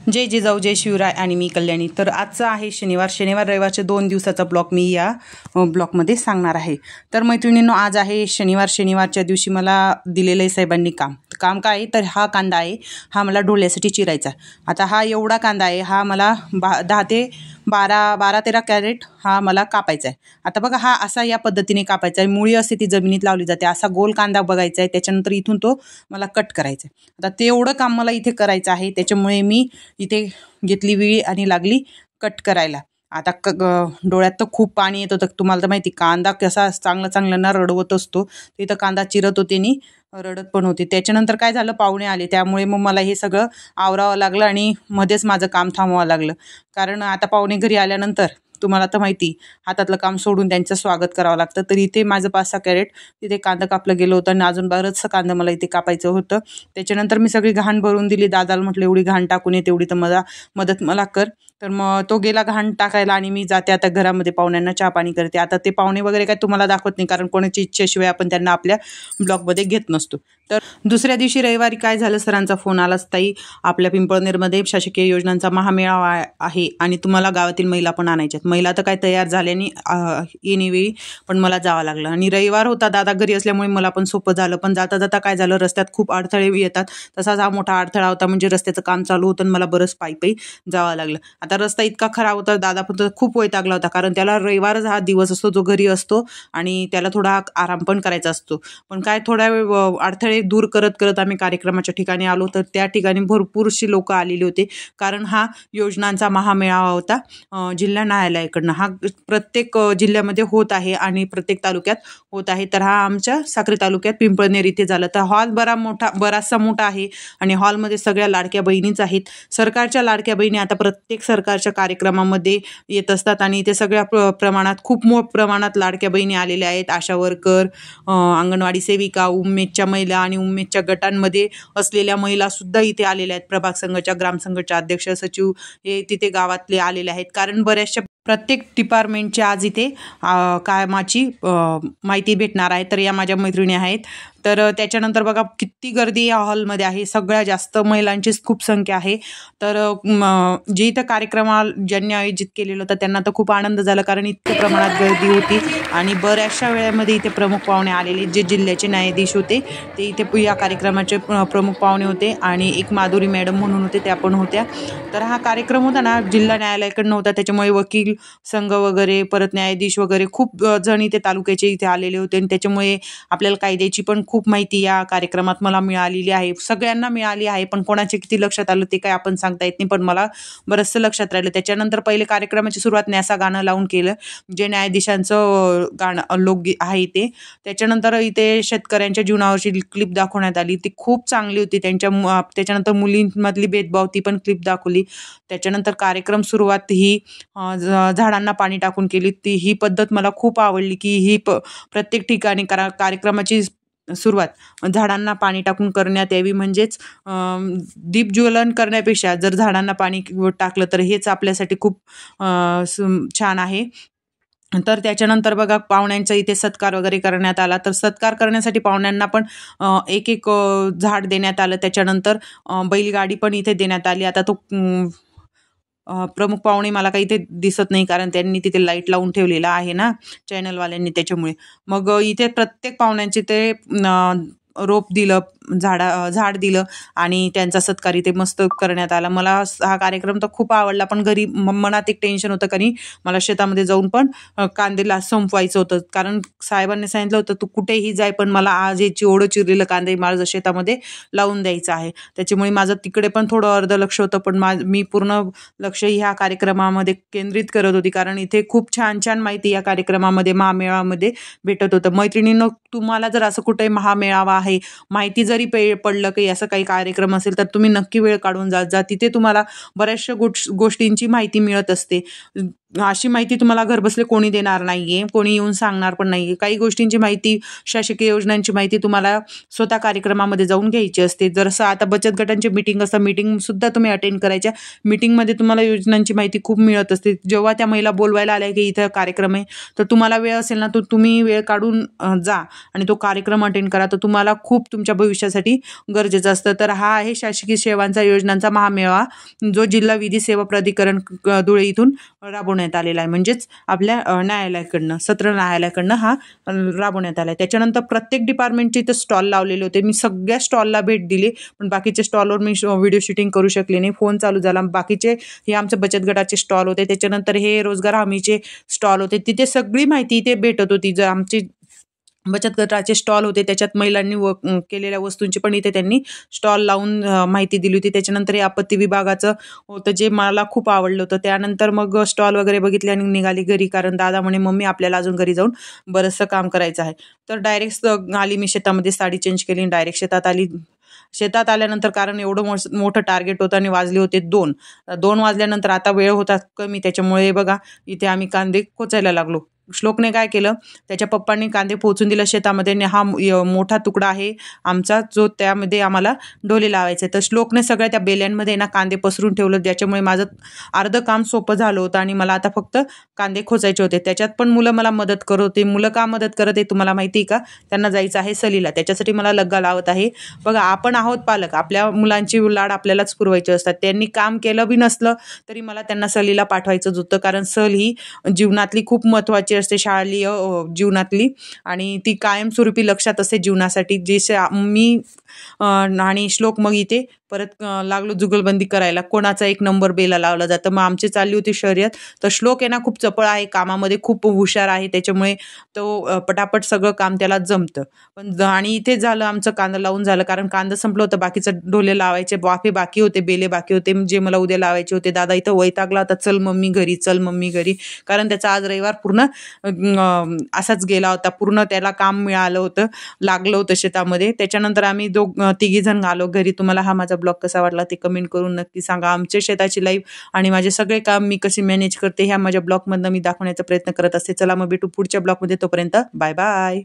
जय जिजाऊ जय शिवराय आणि मी कल्याणी. तर आजचा आहे शनिवार रविवारच्या 2 दिवसाचा ब्लॉग मी या ब्लॉगमध्ये सांगणार आहे. तर मैत्रिणींनो, आज आहे शनिवारच्या दिवशी मला दिलेलं आहे साहेबांनी काम काय आहे तर हा कांदा आहे, हा मला डोळ्यासाठी चिरायचा. आता हा एवढा कांदा आहे, हा मला 10 ते 12-13 कॅरेट हा मला कापायचा आहे. आता बघा, हा असा या पद्धतीने कापायचा आहे. मुळी असते ती जमिनीत लावली जाते, असा गोल कांदा बघायचा आहे. त्याच्यानंतर इथून तो मला कट करायचा आहे. आता तेवढं काम मला इथे करायचं आहे, त्याच्यामुळे मी इथे घेतली विळी आणि लागली कट करायला. आता डोळ्यात तर खूप पाणी येत होतं. तुम्हाला तर माहिती, कांदा कसा चांगला ना रडवत असतो. तिथं कांदा चिरत होते आणि रडत पण होते. त्याच्यानंतर काय झालं, पाहुणे आले, त्यामुळे मग मला हे सगळं आवरावं लागलं आणि मध्येच माझं काम थांबवावं लागलं. कारण आता पाहुणे घरी आल्यानंतर तुम्हाला तर माहिती, हातातलं काम सोडून त्यांचं स्वागत करावं लागतं. तर इथे माझं 5-6 कॅरेट तिथे कांदा कापलं गेलं होतं आणि अजून बरंचसं कांदा मला इथे कापायचं होतं. त्याच्यानंतर मी सगळी घाण भरून दिली. दादाला म्हटलं एवढी घाण टाकून ये, तेवढी तर मला मदत कर. तर मग तो गेला घाण टाकायला आणि मी जाते आता घरामध्ये पाहुण्यांना चहा पाणी करते. आता ते पाहुणे वगैरे काय तुम्हाला दाखवत नाही, कारण कोणाची इच्छेशिवाय आपण त्यांना आपल्या ब्लॉगमध्ये घेत नसतो. तर दुसऱ्या दिवशी रविवारी काय झालं, सरांचा फोन आला, ताई आपल्या पिंपळनेरमध्ये शासकीय योजनांचा महामेळावा आहे आणि तुम्हाला गावातील महिला पण आणायच्यात. महिला तर काय तयार झाल्याने येणेवेळी पण मला जावं लागलं आणि रविवार होता, दादा घरी असल्यामुळे मला पण सोपं झालं. पण जाता जाता काय झालं, रस्त्यात खूप अडथळे येतात. तसाच हा मोठा अडथळा होता, म्हणजे रस्त्याचं काम चालू होतं आणि मला बरंच पायी जावं लागलं. आता रस्ता इतका खराब होता, दादा पण खूप वैतागला होता, कारण त्याला रविवारच हा दिवस असतो जो घरी असतो आणि त्याला थोडा आराम पण करायचा असतो. पण काय, थोड्या वेळ अडथळे दूर करत करत आम्ही कार्यक्रमाच्या ठिकाणी आलो. तर त्या ठिकाणी भरपूरशी लोक आलेली होते, कारण हा योजनांचा महामेळावा होता जिल्हा न्यायालयाकडनं. हा प्रत्येक जिल्ह्यामध्ये होत आहे आणि प्रत्येक तालुक्यात होत आहे. तर हा आमच्या साक्री तालुक्यात पिंपळनेर इथे झाला. तर हॉल बराचसा मोठा आहे आणि हॉलमध्ये सगळ्या लाडक्या बहिणीच आहेत. सरकारच्या लाडक्या बहिणी आता प्रत्येक सरकारच्या कार्यक्रमामध्ये येत असतात आणि इथे सगळ्या खूप प्रमाणात लाडक्या बहिणी आलेल्या आहेत. आशा वर्कर, अंगणवाडी सेविका, उमेदच्या महिला आणि उमेदच्या गटांमध्ये असलेल्या महिला सुद्धा इथे आलेल्या आहेत. प्रभाग संघाच्या, ग्रामसंघाच्या अध्यक्ष, सचिव हे तिथे गावातले आलेले आहेत, कारण बऱ्याचशा प्रत्येक डिपार्टमेंटची आज इथे कामाची माहिती भेटणार आहे. तर या माझ्या मैत्रिणी आहेत. तर त्याच्यानंतर बघा किती गर्दी या हॉलमध्ये आहे, सगळ्यात जास्त महिलांचीच खूप संख्या आहे. तर जे इथं ज्यांनी आयोजित केलेलं होतं त्यांना तर खूप आनंद झाला, कारण इतक्या प्रमाणात गर्दी होती आणि बऱ्याचशा वेळेमध्ये इथे प्रमुख पाहुणे आलेले, जे जिल्ह्याचे न्यायाधीश होते ते इथे या कार्यक्रमाचे प्रमुख पाहुणे होते आणि एक माधुरी मॅडम म्हणून होते, त्या पण होत्या. तर हा कार्यक्रम होता ना, जिल्हा न्यायालयाकडनं होता, त्याच्यामुळे वकील संघ वगैरे, परत न्यायाधीश वगैरे खूप जण इथे तालुक्याचे इथे आलेले होते आणि त्याच्यामुळे आपल्याला कायद्याची पण खूप माहिती या कार्यक्रमात मला मिळालेली आहे. सगळ्यांना मिळाली आहे, पण कोणाचे किती लक्षात आलं ते काय आपण सांगता येत नाही, पण मला बरंचसं लक्षात राहिलं. त्याच्यानंतर पहिले कार्यक्रमाची सुरुवात न्यासा गाणं लावून केलं, जे न्यायाधीशांचं गाणं लोकगीत आहे ते. त्याच्यानंतर इथे शेतकऱ्यांच्या जीवनावरची क्लिप दाखवण्यात आली, ती खूप चांगली होती. त्याच्यानंतर मुलींमधली भेदभाव ती पण क्लिप दाखवली. त्याच्यानंतर कार्यक्रम सुरुवात ही झाडांना पाणी टाकून केली. ही पद्धत मला खूप आवडली, की ही प्रत्येक ठिकाणी कार्यक्रमाची सुरुवात झाडांना पाणी टाकून करण्यात यावी. म्हणजेच दीपज्वलन करण्यापेक्षा जर झाडांना पाणी टाकलं तर हेच आपल्यासाठी खूप छान आहे. तर त्याच्यानंतर बघा, पाहुण्यांचा इथे सत्कार वगैरे करण्यात आला. तर सत्कार करण्यासाठी पाहुण्यांना पण एक झाड देण्यात आलं. त्याच्यानंतर बैलगाडी पण इथे देण्यात आली. आता तो प्रमुख पाहुणे मला काही इथे दिसत नाही, कारण त्यांनी तिथे लाईट लावून ठेवलेला आहे ना चॅनलवाल्यांनी, त्याच्यामुळे. मग इथे प्रत्येक पाहुण्यांचे ते रोप दिलं, झाड दिलं आणि त्यांचा सत्कार इथे मस्त करण्यात आला. मला हा कार्यक्रम तर खूप आवडला, पण घरी मनात एक टेन्शन होतं, कारण मला शेतामध्ये जाऊन पण कांदेला संपवायचं होतं, कारण साहेबांनी सांगितलं होतं तू कुठेही जाय, पण मला आज हे चिवडं चिरलेलं कांदे माझं शेतामध्ये लावून द्यायचं आहे. त्याच्यामुळे माझं तिकडे पण थोडं अर्ध लक्ष होतं, पण मी पूर्ण लक्ष ह्या कार्यक्रमामध्ये केंद्रित करत होती, कारण इथे खूप छान छान माहिती या कार्यक्रमामध्ये, महामेळामध्ये भेटत होतं. मैत्रिणींनो, तुम्हाला जर असं कुठे महामेळावा आहे, माहिती जरी पडलं की असं काही कार्यक्रम असेल, तर तुम्ही नक्की वेळ काढून जा. तिथे तुम्हाला बऱ्याचशा गोष्टींची माहिती मिळत असते. अशी माहिती तुम्हाला घरबसले कोणी देणार नाहीये, कोणी येऊन सांगणार पण नाहीये. काही गोष्टींची माहिती, शासकीय योजनांची माहिती तुम्हाला स्वतः कार्यक्रमामध्ये जाऊन घ्यायची असते. जसं आता बचत गटांची मीटिंग असतं, मीटिंग सुद्धा तुम्ही अटेंड करायच्या. मीटिंगमध्ये तुम्हाला योजनांची माहिती खूप मिळत असते. जेव्हा त्या महिला बोलवायला आल्या की इथं कार्यक्रम आहे, तर तुम्हाला वेळ असेल ना, तर तुम्ही वेळ काढून जा आणि तो कार्यक्रम अटेंड करा. तर तुम्हाला खूप तुमच्या भविष्यासाठी गरजेचं असतं. तर हा आहे शासकीय सेवांचा योजनांचा महामेळावा, जो जिल्हा विधी सेवा प्राधिकरण धुळे इथून राबवण्यात आलेला आहे. म्हणजेच आपल्या न्यायालयाकडनं, सत्र न्यायालयाकडनं हा राबवण्यात आला आहे. त्याच्यानंतर प्रत्येक डिपार्टमेंटचे इथं स्टॉल लावलेले होते. मी सगळ्या स्टॉलला भेट दिली, पण बाकीच्या स्टॉलवर मी व्हिडिओ शूटिंग करू शकले नाही. फोन चालू झाला. बाकीचे हे आमचे बचत गटाचे स्टॉल होते. त्याच्यानंतर हे रोजगार हमीचे स्टॉल होते. तिथे सगळी माहिती इथे भेटत होती. जर आमची बचत गटाचे स्टॉल होते, त्याच्यात महिलांनी केलेल्या वस्तूंची पण इथे त्यांनी स्टॉल लावून माहिती दिली होती. त्याच्यानंतर हे आपत्ती विभागाचं होतं, जे मला खूप आवडलं होतं. त्यानंतर मग स्टॉल वगैरे बघितले आणि निघाली घरी, कारण दादा म्हणे मम्मी आपल्याला अजून घरी जाऊन बरंचसं काम करायचं आहे. तर डायरेक्ट आली मी शेतामध्ये, साडी चेंज केली, डायरेक्ट शेतात आली. शेतात आल्यानंतर, कारण एवढं मोठं टार्गेट होतं आणि वाजले होते 2 वाजल्यानंतर आता वेळ होता कमी, त्याच्यामुळे बघा इथे आम्ही कांदे खोचायला लागलो. श्लोकने काय केलं, त्याच्या पप्पांनी कांदे पोहोचून दिला शेतामध्ये आणि हा मोठा तुकडा आहे आमचा, जो त्यामध्ये आम्हाला डोले लावायचे. तर श्लोकने सगळ्या त्या बेल्यांमध्ये ना कांदे पसरून ठेवलं, ज्याच्यामुळे माझं अर्ध काम सोपं झालं होतं आणि मला आता फक्त कांदे खोचायचे होते. त्याच्यात पण मुलं मला मदत करत होते. मुलं का मदत करत आहे तुम्हाला माहिती आहे का? त्यांना जायचं आहे सहलीला, त्याच्यासाठी मला लग्गा लावत आहे. बघा, आपण आहोत पालक, आपल्या मुलांची लाड आपल्यालाच पुरवायचे असतात. त्यांनी काम केलं बी नसलं तरी मला त्यांना सहलीला पाठवायचंच होतं, कारण सहल ही जीवनातली खूप महत्त्वाची असते, शालेय जीवनातली, आणि ती कायमस्वरूपी लक्षात असते जीवनासाठी. जे मी आणि श्लोक मग इथे परत लागलो जुगलबंदी करायला, कोणाचा एक नंबर बेला लावला जातं. मग आमची चालली होती शर्यत. तर श्लोक आहे ना खूप चपळ आहे, कामामध्ये खूप हुशार आहे, त्याच्यामुळे तो पटापट सगळं काम त्याला जमतं. पण आणि इथे झालं आमचं कांदा लावून झालं, कारण कांदा संपलं होतं, बाकीचं डोले लावायचे, वाफे बाकी होते, बेले बाकी होते, जे मला उद्या लावायचे होते. दादा इथं वैतागला होता, चल मम्मी घरी, चल मम्मी घरी, कारण त्याचा आज रविवार पूर्ण असाच गेला होता. पूर्ण त्याला काम मिळालं होतं, लागलं होतं शेतामध्ये. त्याच्यानंतर आम्ही तिघी जण आलो घरी. तुम्हाला हा माझा ब्लॉग कसा वाटला ते कमेंट करून नक्की सांगा. आमच्या शेताची लाईफ आणि माझे सगळे काम मी कशी मॅनेज करते ह्या माझ्या ब्लॉगमधनं मी दाखवण्याचा प्रयत्न करत असते. चला मग भेटू पुढच्या ब्लॉगमध्ये, तोपर्यंत बाय बाय.